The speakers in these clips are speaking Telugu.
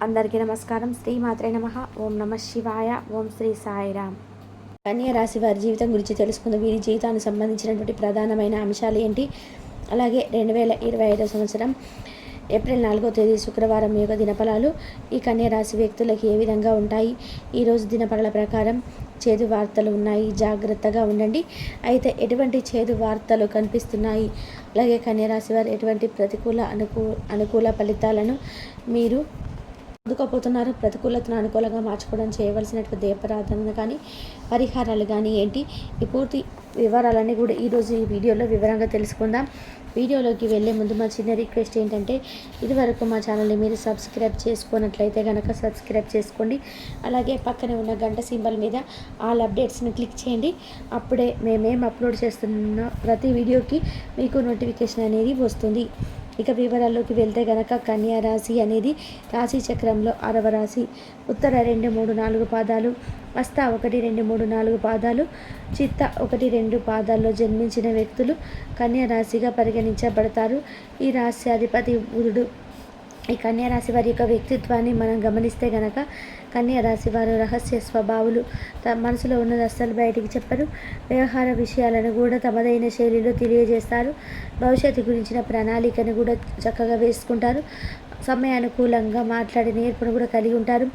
అందరికీ నమస్కారం. శ్రీమాత్రే నమః. ఓం నమ శివాయ. ఓం శ్రీ సాయిరామ్. కన్యా రాశి వారి జీవితం గురించి తెలుసుకుందాం. వీరి జీవితానికి సంబంధించినటువంటి ప్రధానమైన అంశాలు ఏంటి, అలాగే 2025 సంవత్సరం ఏప్రిల్ 4వ తేదీ శుక్రవారం యొక్క దినఫలాలు ఈ కన్యా రాశి వ్యక్తులకి ఏ విధంగా ఉంటాయి. ఈరోజు దినఫలాల ప్రకారం చేదు వార్తలు ఉన్నాయి, జాగ్రత్తగా ఉండండి. అయితే ఎటువంటి చేదు వార్తలు కనిపిస్తున్నాయి, అలాగే కన్యా రాశి వారు ఎటువంటి ప్రతికూల అనుకూల ఫలితాలను మీరు అందుకోపోతున్నారు, ప్రతికూలతను అనుకూలంగా మార్చుకోవడం చేయవలసినటువంటి దీపారాధన కానీ పరిహారాలు కానీ ఏంటి, ఈ పూర్తి వివరాలన్నీ కూడా ఈరోజు ఈ వీడియోలో వివరంగా తెలుసుకుందాం. వీడియోలోకి వెళ్ళే ముందు మా చిన్న రిక్వెస్ట్ ఏంటంటే, ఇదివరకు మా ఛానల్ని మీరు సబ్స్క్రైబ్ చేసుకున్నట్లయితే కనుక సబ్స్క్రైబ్ చేసుకోండి. అలాగే పక్కనే ఉన్న గంట సింబల్ మీద ఆల్ అప్డేట్స్ని క్లిక్ చేయండి. అప్పుడే మేమేం అప్లోడ్ చేస్తున్న ప్రతి వీడియోకి మీకు నోటిఫికేషన్ అనేది వస్తుంది. ఇక వివరాల్లోకి వెళ్తే గనక కన్యా రాశి అనేది రాశి చక్రంలో 6వ రాశి. ఉత్తర 2, 3, 4 పాదాలు, హస్త 1, 2, 3, 4 పాదాలు, చిత్త 1, 2 పాదాల్లో జన్మించిన వ్యక్తులు కన్యా రాశిగా పరిగణించబడతారు. ఈ రాశి అధిపతి బుధుడు. ఈ కన్యా రాశి వారి యొక్క వ్యక్తిత్వాన్ని మనం గమనిస్తే గనక కన్యా రాశి వారు రహస్య స్వభావులు. మనసులో ఉన్నది అస్సలు బయటికి చెప్పరు. వ్యవహార విషయాలను కూడా తమదైన శైలిలో తెలియజేస్తారు. భవిష్యత్తు గురించిన ప్రణాళికను కూడా చక్కగా వేసుకుంటారు. సమయానుకూలంగా మాట్లాడే నేర్పును కూడా కలిగి ఉంటారు.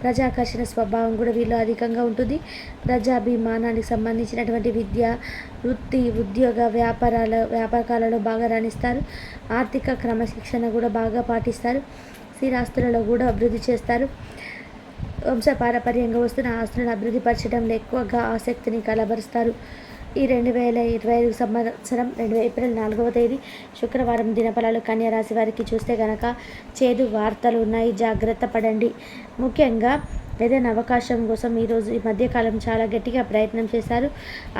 ప్రజాకర్షణ స్వభావం కూడా వీళ్ళు అధికంగా ఉంటుంది. ప్రజాభిమానానికి సంబంధించినటువంటి విద్య, వృత్తి, ఉద్యోగ, వ్యాపకాలలో బాగా రాణిస్తారు. ఆర్థిక క్రమశిక్షణ కూడా బాగా పాటిస్తారు. స్థిరాస్తులలో కూడా అభివృద్ధి చేస్తారు. వంశపారపర్యంగా వస్తున్న ఆస్తులను అభివృద్ధిపరచడంలో ఎక్కువగా ఆసక్తిని కనబరుస్తారు. ఈ 2025 సంవత్సరం ఏప్రిల్ 4వ తేదీ శుక్రవారం దినఫలాలు కన్యా రాశి వారికి చూస్తే కనుక చేదు వార్తలు ఉన్నాయి, జాగ్రత్త పడండి. ముఖ్యంగా ఏదైనా అవకాశం కోసం ఈరోజు ఈ మధ్యకాలం చాలా గట్టిగా ప్రయత్నం చేశారు.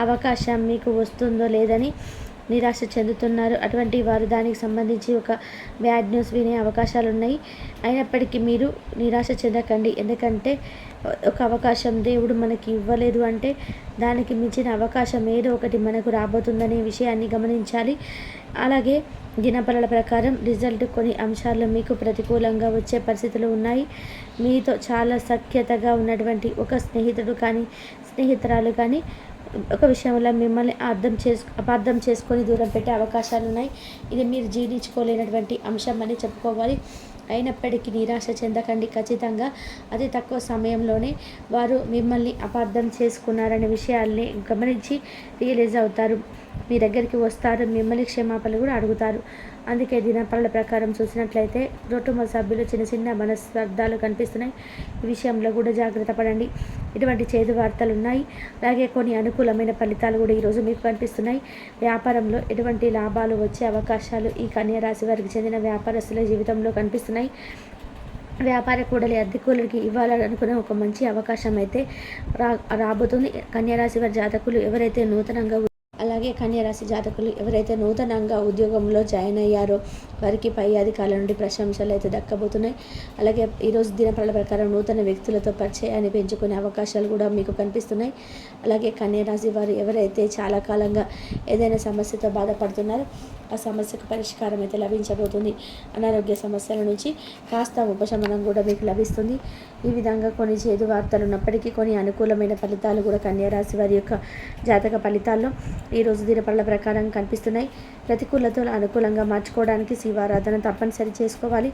అవకాశం మీకు వస్తుందో లేదని నిరాశ చెందుతున్నారు. అటువంటి వారు దానికి సంబంధించి ఒక బ్యాడ్ న్యూస్ వినే అవకాశాలు ఉన్నాయి. అయినప్పటికీ మీరు నిరాశ చెందకండి. ఎందుకంటే ఒక అవకాశం దేవుడు మనకి ఇవ్వలేదు అంటే దానికి మించిన అవకాశం ఏదో ఒకటి మనకు రాబోతుందనే విషయాన్ని గమనించాలి. అలాగే దినఫలాల ప్రకారం రిజల్ట్ కొన్ని అంశాల్లో మీకు ప్రతికూలంగా వచ్చే పరిస్థితులు ఉన్నాయి. మీతో చాలా సఖ్యతగా ఉన్నటువంటి ఒక స్నేహితుడు కానీ స్నేహితురాలు కానీ ఒక విషయంలో మిమ్మల్ని అపార్థం చేసుకొని దూరం పెట్టే అవకాశాలు ఉన్నాయి. ఇది మీరు జీర్ణించుకోలేనటువంటి అంశం అని చెప్పుకోవాలి. అయినప్పటికీ నిరాశ చెందకండి. ఖచ్చితంగా అతి తక్కువ సమయంలోనే వారు మిమ్మల్ని అపార్థం చేసుకున్నారనే విషయాల్ని గమనించి రియలైజ్ అవుతారు. మీ దగ్గరికి వస్తారు, మిమ్మల్ని క్షమాపణలు కూడా అడుగుతారు. అందుకే దినఫలాల ప్రకారం చూసినట్లయితే కుటుంబ సభ్యులు చిన్న చిన్న మనస్పర్ధాలు కనిపిస్తున్నాయి. ఈ విషయంలో కూడా జాగ్రత్త పడండి. ఇటువంటి చేదు వార్తలు ఉన్నాయి. అలాగే కొన్ని అనుకూలమైన ఫలితాలు కూడా ఈరోజు మీకు కనిపిస్తున్నాయి. వ్యాపారంలో ఎటువంటి లాభాలు వచ్చే అవకాశాలు ఈ కన్యా రాశి వారికి చెందిన వ్యాపారస్తుల జీవితంలో కనిపిస్తున్నాయి. వ్యాపార కూడలి అద్దెకూలకి ఇవ్వాలనుకునే ఒక మంచి అవకాశం అయితే రాబోతుంది. కన్యా రాశి వారి జాతకులు ఎవరైతే అలాగే కన్యా రాశి జాతకులు ఎవరైతే నూతనంగా ఉద్యోగంలో జాయిన్ అయ్యారో వారికి పై అధికారుల నుండి ప్రశంసలు అయితే దక్కబోతున్నాయి. అలాగే ఈరోజు దినఫలాల ప్రకారం నూతన వ్యక్తులతో పరిచయాన్ని పెంచుకునే అవకాశాలు కూడా మీకు కనిపిస్తున్నాయి. అలాగే కన్యా రాశి వారు ఎవరైతే చాలా కాలంగా ఏదైనా సమస్యతో బాధపడుతున్నారో ఆ సమస్యకు పరిష్కారం అయితే లభించబోతుంది. అనారోగ్య సమస్యల నుంచి కాస్త ఉపశమనం కూడా మీకు లభిస్తుంది. ఈ విధంగా కొన్ని చేదు వార్తలు ఉన్నప్పటికీ కొన్ని అనుకూలమైన ఫలితాలు కూడా కన్యా రాశి వారి యొక్క జాతక ఫలితాల్లో ఈరోజు దినఫలాల ప్రకారం కనిపిస్తున్నాయి. ప్రతికూలతలు అనుకూలంగా మార్చుకోవడానికి శివారాధన తప్పనిసరి చేసుకోవాలి.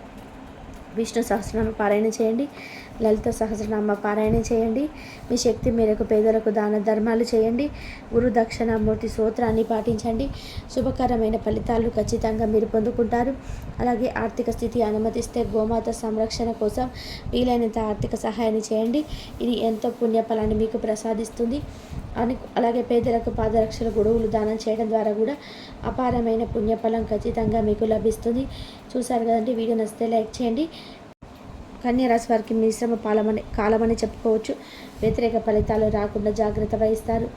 విష్ణు సహస్రనామ పారాయణ చేయండి. లలిత సహస్రనామ పారాయణ చేయండి. మీ శక్తి మేరకు పేదలకు దాన ధర్మాలు చేయండి. గురు దక్షిణామూర్తి స్తోత్రాన్ని పాటించండి. శుభకరమైన ఫలితాలు ఖచ్చితంగా మీరు పొందుకుంటారు. అలాగే ఆర్థిక స్థితి అనుమతిస్తే గోమాత సంరక్షణ కోసం వీలైనంత ఆర్థిక సహాయాన్ని చేయండి. ఇది ఎంతో పుణ్యఫలాన్ని మీకు ప్రసాదిస్తుంది. అలాగే పేదలకు పాదరక్షల గొడుగులు దానం చేయడం ద్వారా కూడా అపారమైన పుణ్యఫలం ఖచ్చితంగా మీకు లభిస్తుంది. చూసారు కదండి. వీడియో నచ్చితే లైక్ చేయండి. కన్యా రాశి వారికి మిశ్రమ కాలమని చెప్పుకోవచ్చు. వ్యతిరేక ఫలితాలు రాకుండా జాగ్రత్త వహిస్తారు.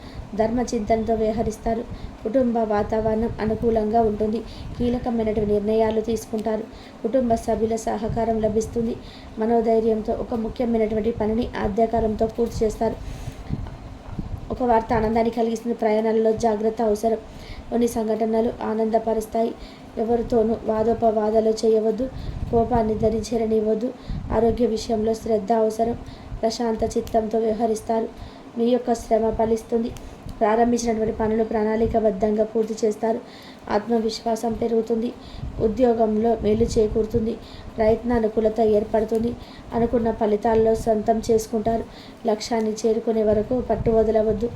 ధర్మ చింతనతో వ్యవహరిస్తారు. కుటుంబ వాతావరణం అనుకూలంగా ఉంటుంది. కీలకమైనటువంటి నిర్ణయాలు తీసుకుంటారు. కుటుంబ సభ్యుల సహకారం లభిస్తుంది. మనోధైర్యంతో ఒక ముఖ్యమైనటువంటి పనిని ఆద్యకాలంతో పూర్తి చేస్తారు. ఒక వార్త ఆనందాన్ని కలిగిస్తుంది. ప్రయాణాలలో జాగ్రత్త అవసరం. కొన్ని సంఘటనలు ఆనందపరుస్తాయి. ఎవరితోనూ వాదోపవాదాలు చేయవద్దు. కోపాన్ని ధరించనివ్వద్దు. ఆరోగ్య విషయంలో శ్రద్ధ అవసరం. ప్రశాంత చిత్తంతో వ్యవహరిస్తారు. మీ యొక్క శ్రమ ఫలిస్తుంది. ప్రారంభించినటువంటి పనులు ప్రణాళికాబద్ధంగా పూర్తి చేస్తారు. ఆత్మవిశ్వాసం పెరుగుతుంది. ఉద్యోగంలో మేలు చేకూరుతుంది. ప్రయత్న అనుకూలత ఏర్పడుతుంది. అనుకున్న ఫలితాల్లో సొంతం చేసుకుంటారు. లక్ష్యాన్ని చేరుకునే వరకు పట్టు వదలవద్దు.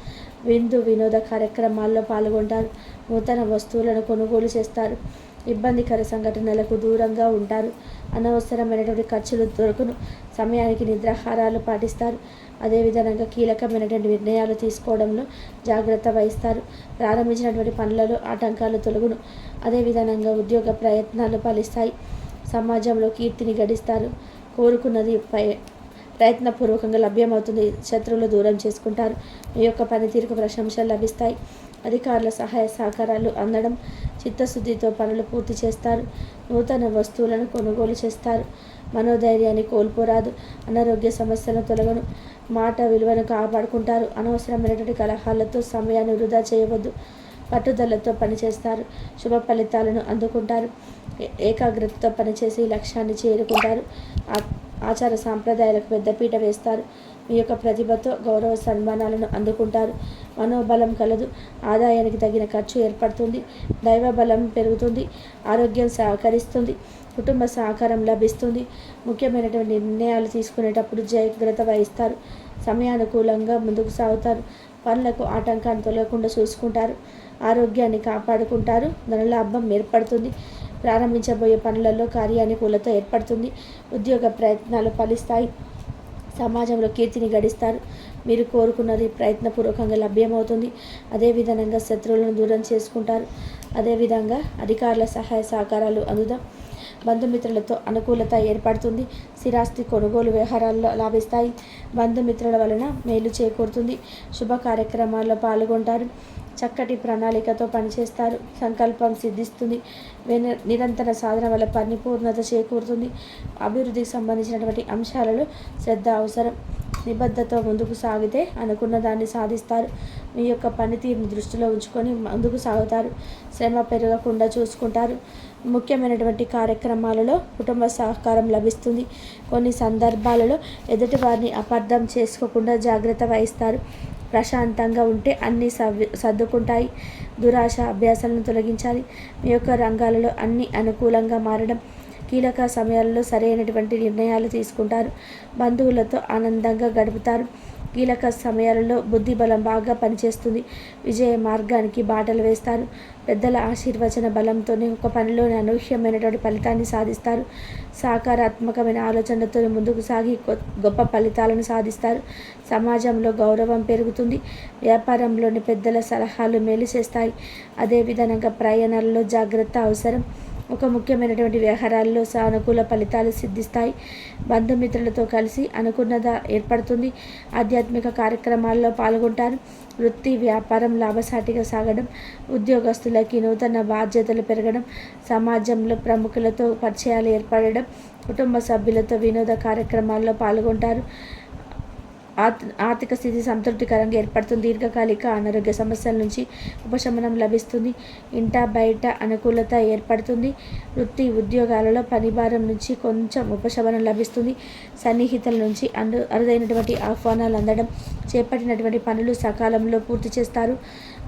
వినోద కార్యక్రమాల్లో పాల్గొంటారు. నూతన వస్తువులను కొనుగోలు చేస్తారు. ఇబ్బందికర సంఘటనలకు దూరంగా ఉంటారు. అనవసరమైనటువంటి ఖర్చులు దొరకను. సమయానికి నిద్రాహారాలు పాటిస్తారు. అదేవిధంగా కీలకమైనటువంటి నిర్ణయాలు తీసుకోవడంలో జాగ్రత్త వహిస్తారు. ప్రారంభించినటువంటి పనులలో ఆటంకాలు తొలగును. అదేవిధంగా ఉద్యోగ ప్రయత్నాలు ఫలిస్తాయి. సమాజంలో కీర్తిని గడిస్తారు. కోరుకున్నది ప్రయత్నపూర్వకంగా లభ్యమవుతుంది. శత్రువులు దూరం చేసుకుంటారు. మీ యొక్క పనితీరుకు ప్రశంసలు లభిస్తాయి. అధికారుల సహాయ సహకారాలు అందడం. చిత్తశుద్ధితో పనులు పూర్తి చేస్తారు. నూతన వస్తువులను కొనుగోలు చేస్తారు. మనోధైర్యాన్ని కోల్పోరాదు. అనారోగ్య సమస్యలను తొలగను. మాట విలువను కాపాడుకుంటారు. అనవసరమైనటువంటి కలహాలతో సమయాన్ని వృధా చేయవద్దు. పట్టుదలతో పనిచేస్తారు. శుభ ఫలితాలను అందుకుంటారు. ఏకాగ్రతతో పనిచేసి లక్ష్యాన్ని చేరుకుంటారు. ఆచార సాంప్రదాయాలకు పెద్దపీట వేస్తారు. మీ యొక్క ప్రతిభతో గౌరవ సన్మానాలను అందుకుంటారు. మనోబలం కలదు. ఆదాయానికి తగిన ఖర్చు ఏర్పడుతుంది. దైవ బలం పెరుగుతుంది. ఆరోగ్యం సహకరిస్తుంది. కుటుంబ సహకారం లభిస్తుంది. ముఖ్యమైనటువంటి నిర్ణయాలు తీసుకునేటప్పుడు జాగ్రత్త వహిస్తారు. సమయానుకూలంగా ముందుకు సాగుతారు. పనులకు ఆటంకాన్ని తొలగకుండా చూసుకుంటారు. ఆరోగ్యాన్ని కాపాడుకుంటారు. ధనలాభం ఏర్పడుతుంది. ప్రారంభించబోయే పనులలో కార్యానుకూలత ఏర్పడుతుంది. ఉద్యోగ ప్రయత్నాలు ఫలిస్తాయి. సమాజంలో కీర్తిని గడిస్తారు. మీరు కోరుకున్నది ప్రయత్నపూర్వకంగా లభ్యమవుతుంది. అదేవిధంగా శత్రువులను దూరం చేసుకుంటారు. అదేవిధంగా అధికారుల సహాయ సహకారాలు అందుదాం. బంధుమిత్రులతో అనుకూలత ఏర్పడుతుంది. స్థిరాస్తి కొనుగోలు వ్యవహారాల్లో లాభిస్తాయి. బంధుమిత్రుల వలన మేలు చేకూరుతుంది. శుభ కార్యక్రమాల్లో పాల్గొంటారు. చక్కటి ప్రణాళికతో పనిచేస్తారు. సంకల్పం సిద్ధిస్తుంది. నిరంతర సాధన వల్ల పరిపూర్ణత చేకూరుతుంది. అభివృద్ధికి సంబంధించినటువంటి అంశాలలో శ్రద్ధ అవసరం. నిబద్ధతతో ముందుకు సాగితే అనుకున్న దాన్ని సాధిస్తారు. మీ యొక్క పనితీరుని దృష్టిలో ఉంచుకొని ముందుకు సాగుతారు. శ్రమ పెరగకుండా చూసుకుంటారు. ముఖ్యమైనటువంటి కార్యక్రమాలలో కుటుంబ సహకారం లభిస్తుంది. కొన్ని సందర్భాలలో ఎదుటి వారిని అపార్థం చేసుకోకుండా జాగ్రత్త వహిస్తారు. ప్రశాంతంగా ఉంటే అన్నీ సర్దుకుంటాయి. దురాశ అభ్యాసాలను తొలగించాలి. మీ యొక్క రంగాలలో అన్నీ అనుకూలంగా మారడం. కీలక సమయాలలో సరైనటువంటి నిర్ణయాలు తీసుకుంటారు. బంధువులతో ఆనందంగా గడుపుతారు. కీలక సమయాలలో బుద్ధి బలం బాగా పనిచేస్తుంది. విజయ మార్గానికి బాటలు వేస్తారు. పెద్దల ఆశీర్వచన బలంతోనే ఒక పనిలోని అనూహ్యమైనటువంటి ఫలితాన్ని సాధిస్తారు. సకారాత్మకమైన ఆలోచనలతో ముందుకు సాగి గొప్ప ఫలితాలను సాధిస్తారు. సమాజంలో గౌరవం పెరుగుతుంది. వ్యాపారంలోని పెద్దల సలహాలు మేలు చేస్తాయి. అదేవిధంగా ప్రయాణాలలో జాగ్రత్త అవసరం. ఒక ముఖ్యమైనటువంటి వ్యవహారాల్లో సానుకూల ఫలితాలు సిద్ధిస్తాయి. బంధుమిత్రులతో కలిసి అనుకున్నదా ఏర్పడుతుంది. ఆధ్యాత్మిక కార్యక్రమాల్లో పాల్గొంటారు. వృత్తి వ్యాపారం లాభసాటిగా సాగడం. ఉద్యోగస్తులకి నూతన బాధ్యతలు పెరగడం. సమాజంలో ప్రముఖులతో పరిచయాలు ఏర్పడడం. కుటుంబ సభ్యులతో వినోద కార్యక్రమాల్లో పాల్గొంటారు. ఆర్థిక స్థితి సంతృప్తికరంగా ఏర్పడుతుంది. దీర్ఘకాలిక అనారోగ్య సమస్యల నుంచి ఉపశమనం లభిస్తుంది. ఇంట బయట అనుకూలత ఏర్పడుతుంది. వృత్తి ఉద్యోగాలలో పనిభారం నుంచి కొంచెం ఉపశమనం లభిస్తుంది. సన్నిహితుల నుంచి అరుదైనటువంటి ఆహ్వానాలు అందడం. చేపట్టినటువంటి పనులు సకాలంలో పూర్తి చేస్తారు.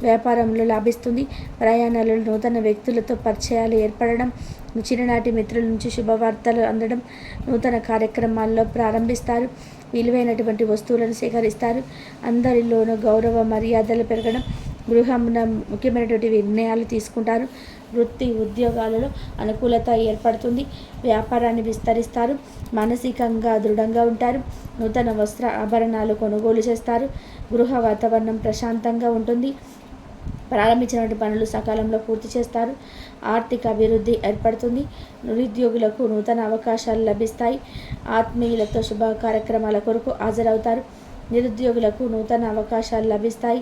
వ్యాపారంలో లాభిస్తుంది. ప్రయాణాలలో నూతన వ్యక్తులతో పరిచయాలు ఏర్పడడం. చిన్ననాటి మిత్రుల నుంచి శుభవార్తలు అందడం. నూతన కార్యక్రమాల్లో ప్రారంభిస్తారు. విలువైనటువంటి వస్తువులను సేకరిస్తారు. అందరిలోనూ గౌరవ మర్యాదలు పెరగడం. గృహంలో ముఖ్యమైనటువంటి నిర్ణయాలు తీసుకుంటారు. వృత్తి ఉద్యోగాలలో అనుకూలత ఏర్పడుతుంది. వ్యాపారాన్ని విస్తరిస్తారు. మానసికంగా దృఢంగా ఉంటారు. నూతన వస్త్ర ఆభరణాలు కొనుగోలు చేస్తారు. గృహ వాతావరణం ప్రశాంతంగా ఉంటుంది. ప్రారంభించినటువంటి పనులు సకాలంలో పూర్తి చేస్తారు. ఆర్థిక అభివృద్ధి ఏర్పడుతుంది. నిరుద్యోగులకు నూతన అవకాశాలు లభిస్తాయి. ఆత్మీయులతో శుభ కార్యక్రమాల కొరకు హాజరవుతారు. నిరుద్యోగులకు నూతన అవకాశాలు లభిస్తాయి.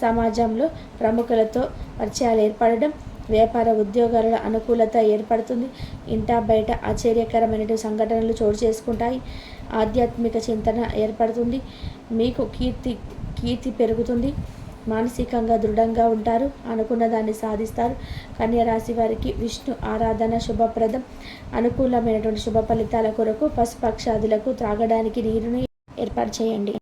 సమాజంలో ప్రముఖులతో పరిచయాలు ఏర్పడడం. వ్యాపార ఉద్యోగాలలో అనుకూలత ఏర్పడుతుంది. ఇంట బయట ఆశ్చర్యకరమైన సంఘటనలు చోటు చేసుకుంటాయి. ఆధ్యాత్మిక చింతన ఏర్పడుతుంది. మీకు కీర్తి పెరుగుతుంది. మానసికంగా దృఢంగా ఉంటారు. అనుకున్న దాన్ని సాధిస్తారు. కన్యా రాశి వారికి విష్ణు ఆరాధన శుభప్రదం. అనుకూలమైనటువంటి శుభ ఫలితాల కొరకు పశుపక్షాదులకు త్రాగడానికి నీరుని ఏర్పాటు చేయండి.